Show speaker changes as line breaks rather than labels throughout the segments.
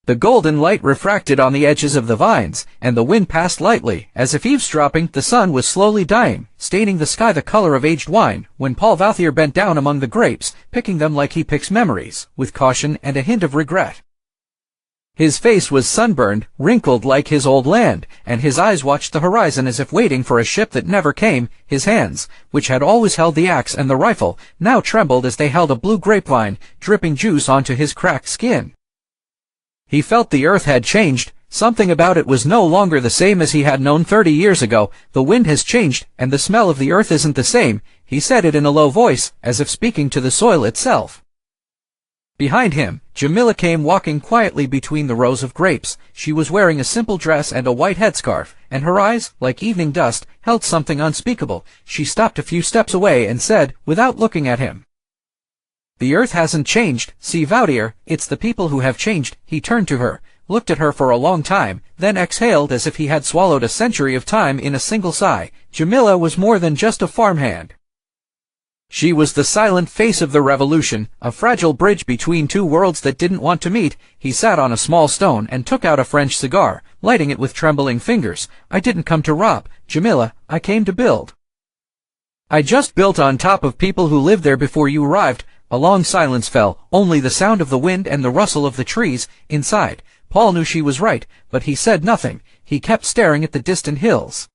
The golden light refracted on the edges of the vines, and the wind passed lightly, as if eavesdropping. The sun was slowly dying, staining the sky the color of aged wine, when Paul Vauthier bent down among the grapes, picking them like he picks memories, with caution and a hint of regret. His face was sunburned, wrinkled like his old land, and his eyes watched the horizon as if waiting for a ship that never came. His hands, which had always held the axe and the rifle, now trembled as they held a blue grapevine, dripping juice onto his cracked skin. He felt the earth had changed. Something about it was no longer the same as he had known 30 years ago. The wind has changed, and the smell of the earth isn't the same. He said it in a low voice, as if speaking to the soil itself. Behind him, Jamila came walking quietly between the rows of grapes. She was wearing a simple dress and a white headscarf, and her eyes, like evening dust, held something unspeakable. She stopped a few steps away and said, without looking at him, "The earth hasn't changed, see Vauthier, it's the people who have changed." He turned to her, looked at her for a long time, then exhaled as if he had swallowed a century of time in a single sigh. Jamila was more than just a farmhand. She was the silent face of the revolution, a fragile bridge between two worlds that didn't want to meet. He sat on a small stone and took out a French cigar, lighting it with trembling fingers. "I didn't come to rob, Jamila, I came to build. I just built on top of people who lived there before you arrived." A long silence fell, only the sound of the wind and the rustle of the trees. Inside, Paul knew she was right, but he said nothing. He kept staring at the distant hills.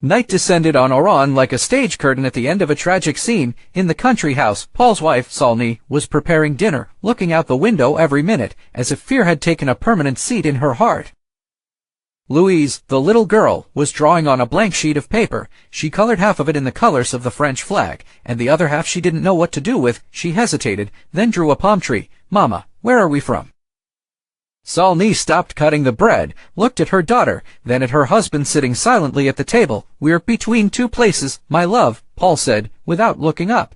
Night descended on Oran like a stage curtain at the end of a tragic scene. In the country house, Paul's wife, Saulny, was preparing dinner, looking out the window every minute, as if fear had taken a permanent seat in her heart. Louise, the little girl, was drawing on a blank sheet of paper. She colored half of it in the colors of the French flag, and the other half she didn't know what to do with. She hesitated, then drew a palm tree. "Mama, where are we from?" Saulny stopped cutting the bread, looked at her daughter, then at her husband sitting silently at the table. "We're between two places, my love," Paul said, without looking up.